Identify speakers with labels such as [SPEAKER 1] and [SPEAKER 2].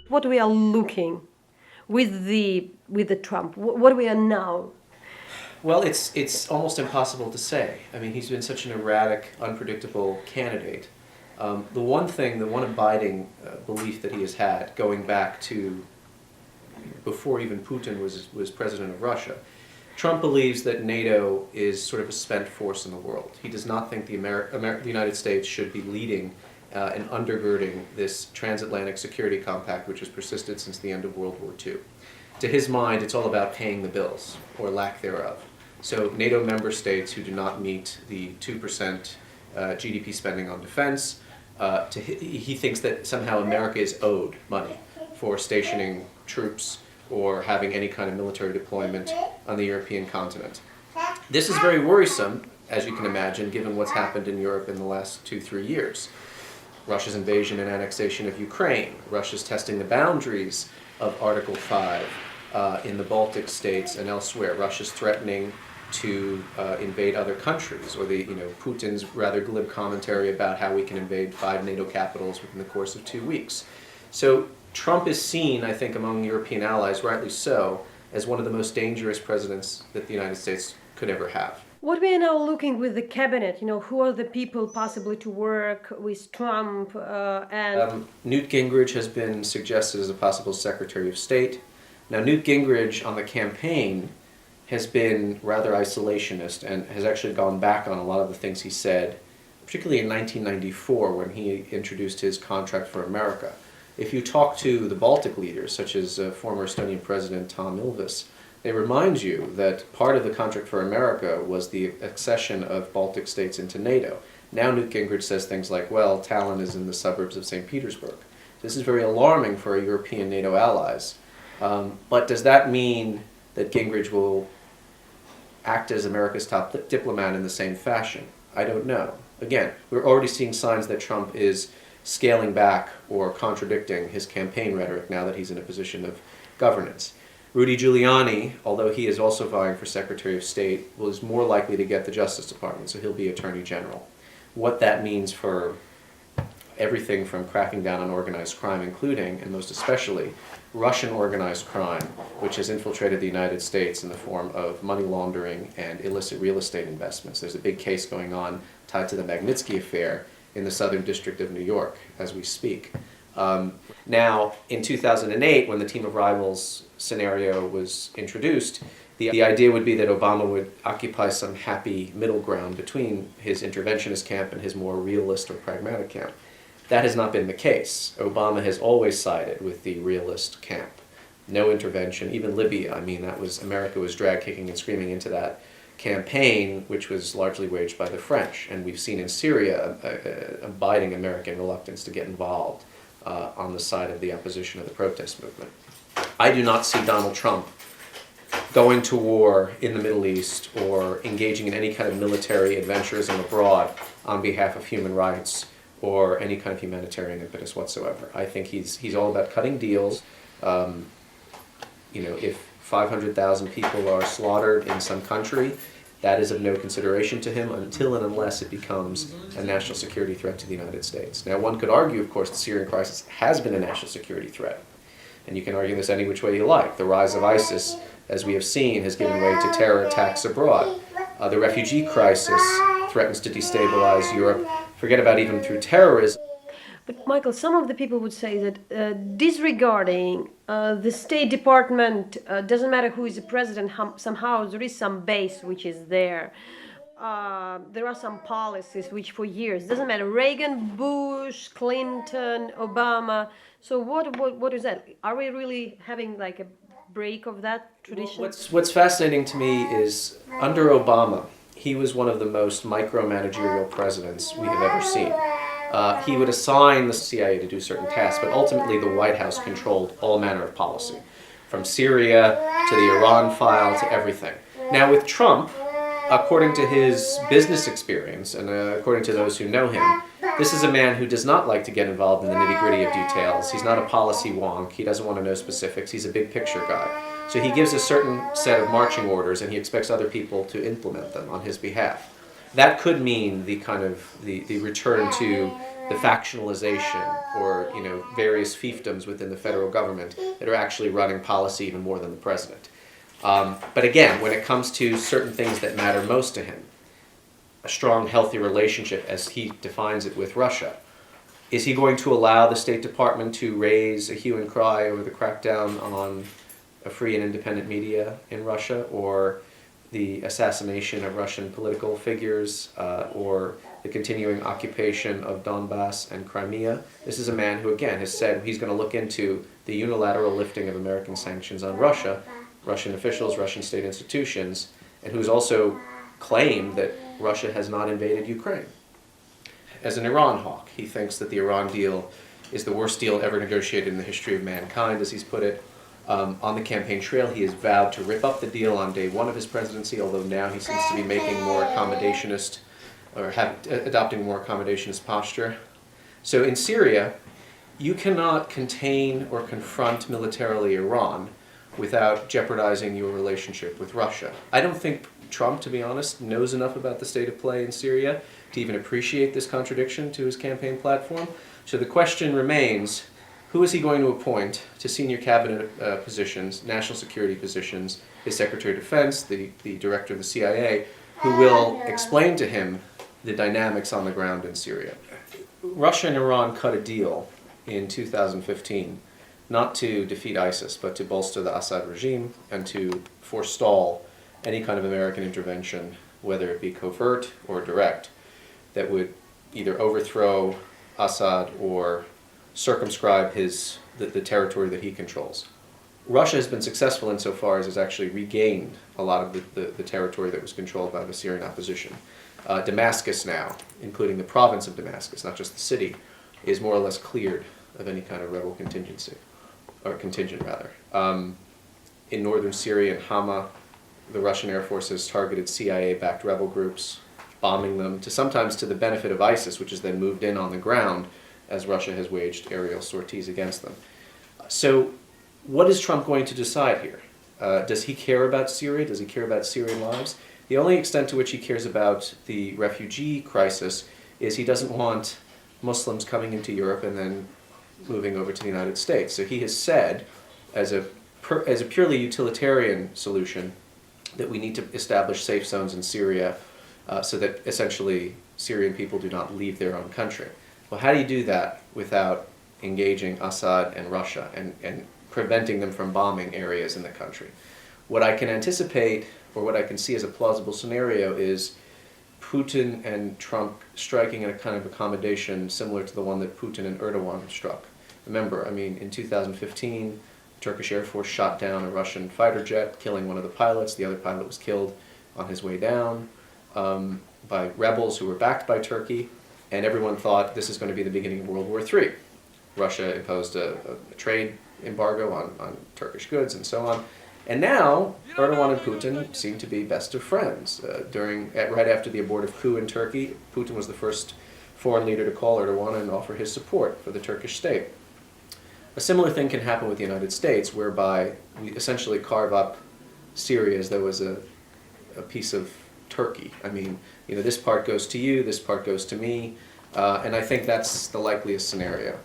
[SPEAKER 1] What we are looking with the Trump, what we are now.
[SPEAKER 2] Well, it's almost impossible to say. I mean, he's been such an erratic, unpredictable candidate. The one abiding belief that he has had, going back to before even Putin was president of Russia, Trump believes that NATO is sort of a spent force in the world. He does not think the United States should be leading and undergirding this transatlantic security compact, which has persisted since the end of World War II. To his mind, it's all about paying the bills, or lack thereof. So NATO member states who do not meet the 2% GDP spending on defense, he thinks that somehow America is owed money for stationing troops or having any kind of military deployment on the European continent. This is very worrisome, as you can imagine, given what's happened in Europe in the last 2-3 years. Russia's invasion and annexation of Ukraine, Russia's testing the boundaries of Article 5 in the Baltic states and elsewhere, Russia's threatening to invade other countries, or Putin's rather glib commentary about how we can invade 5 NATO capitals within the course of 2 weeks. So Trump is seen, I think, among European allies, rightly so, as one of the most dangerous presidents that the United States could ever have.
[SPEAKER 1] What we are now looking with the cabinet, who are the people possibly to work with Trump and...
[SPEAKER 2] Newt Gingrich has been suggested as a possible Secretary of State. Now, Newt Gingrich on the campaign has been rather isolationist and has actually gone back on a lot of the things he said, particularly in 1994 when he introduced his Contract for America. If you talk to the Baltic leaders, such as former Estonian President Tom Ilves, they remind you that part of the Contract for America was the accession of Baltic states into NATO. Now Newt Gingrich says things like, well, Tallinn is in the suburbs of St. Petersburg. This is very alarming for our European NATO allies. But does that mean that Gingrich will act as America's top diplomat in the same fashion? I don't know. Again, we're already seeing signs that Trump is scaling back or contradicting his campaign rhetoric now that he's in a position of governance. Rudy Giuliani, although he is also vying for Secretary of State, is more likely to get the Justice Department, so he'll be Attorney General. What that means for everything from cracking down on organized crime, including, and most especially, Russian organized crime, which has infiltrated the United States in the form of money laundering and illicit real estate investments. There's a big case going on tied to the Magnitsky affair in the Southern District of New York as we speak. Now, in 2008, when the Team of Rivals scenario was introduced, the idea would be that Obama would occupy some happy middle ground between his interventionist camp and his more realist or pragmatic camp. That has not been the case. Obama has always sided with the realist camp. No intervention, even Libya. I mean, America was dragged kicking and screaming into that campaign, which was largely waged by the French. And we've seen in Syria abiding American reluctance to get involved on the side of the opposition of the protest movement. I do not see Donald Trump going to war in the Middle East or engaging in any kind of military adventurism abroad on behalf of human rights or any kind of humanitarian impetus whatsoever. I think he's all about cutting deals. If 500,000 people are slaughtered in some country, that is of no consideration to him until and unless it becomes a national security threat to the United States. Now, one could argue, of course, the Syrian crisis has been a national security threat. And you can argue this any which way you like. The rise of ISIS, as we have seen, has given way to terror attacks abroad. The refugee crisis threatens to destabilize Europe. Forget about even through terrorism.
[SPEAKER 1] But Michael, some of the people would say that disregarding the State Department, doesn't matter who is the president, somehow there is some base which is there. There are some policies which for years, doesn't matter, Reagan, Bush, Clinton, Obama. So what is that? Are we really having like a break of that tradition?
[SPEAKER 2] Well, what's fascinating to me is under Obama, he was one of the most micromanagerial presidents we have ever seen. He would assign the CIA to do certain tasks, but ultimately the White House controlled all manner of policy, from Syria to the Iran file to everything. Now with Trump, according to his business experience and according to those who know him, this is a man who does not like to get involved in the nitty-gritty of details. He's not a policy wonk. He doesn't want to know specifics. He's a big picture guy. So he gives a certain set of marching orders and he expects other people to implement them on his behalf. that could mean the kind of the return to the factionalization or various fiefdoms within the federal government that are actually running policy even more than the president. But again, when it comes to certain things that matter most to him, a strong, healthy relationship, as he defines it, with Russia, is he going to allow the State Department to raise a hue and cry over the crackdown on a free and independent media in Russia, or the assassination of Russian political figures, or the continuing occupation of Donbass and Crimea? This is a man who, again, has said he's going to look into the unilateral lifting of American sanctions on Russia, Russian officials, Russian state institutions, and who's also claimed that Russia has not invaded Ukraine. As an Iran hawk, he thinks that the Iran deal is the worst deal ever negotiated in the history of mankind, as he's put it. On the campaign trail, he has vowed to rip up the deal on day one of his presidency, although now he seems to be making more accommodationist, or adopting more accommodationist posture. So in Syria, you cannot contain or confront militarily Iran without jeopardizing your relationship with Russia. I don't think Trump, to be honest, knows enough about the state of play in Syria to even appreciate this contradiction to his campaign platform. So the question remains, who is he going to appoint to senior cabinet positions, national security positions, his Secretary of Defense, the director of the CIA, who will explain to him the dynamics on the ground in Syria? Russia and Iran cut a deal in 2015, not to defeat ISIS, but to bolster the Assad regime and to forestall any kind of American intervention, whether it be covert or direct, that would either overthrow Assad or circumscribe the territory that he controls. Russia has been successful insofar as it's actually regained a lot of the territory that was controlled by the Syrian opposition. Damascus now, including the province of Damascus, not just the city, is more or less cleared of any kind of rebel contingency, or contingent rather. In northern Syria and Hama, the Russian Air Force has targeted CIA-backed rebel groups, bombing them, sometimes to the benefit of ISIS, which has then moved in on the ground as Russia has waged aerial sorties against them. So what is Trump going to decide here? Does he care about Syria? Does he care about Syrian lives? The only extent to which he cares about the refugee crisis is he doesn't want Muslims coming into Europe and then moving over to the United States. So he has said, as a purely utilitarian solution, that we need to establish safe zones in Syria so that essentially Syrian people do not leave their own country. Well, how do you do that without engaging Assad and Russia and preventing them from bombing areas in the country? What I can anticipate, or what I can see as a plausible scenario, is Putin and Trump striking a kind of accommodation similar to the one that Putin and Erdogan struck. Remember, I mean, in 2015, Turkish Air Force shot down a Russian fighter jet, killing one of the pilots. The other pilot was killed on his way down by rebels who were backed by Turkey, and everyone thought this is going to be the beginning of World War III. Russia imposed a trade embargo on Turkish goods and so on. And now, Erdogan and Putin seem to be best of friends. Right after the abortive coup in Turkey, Putin was the first foreign leader to call Erdogan and offer his support for the Turkish state. A similar thing can happen with the United States, whereby we essentially carve up Syria as though it was a piece of Turkey. I mean, this part goes to you, this part goes to me, and I think that's the likeliest scenario.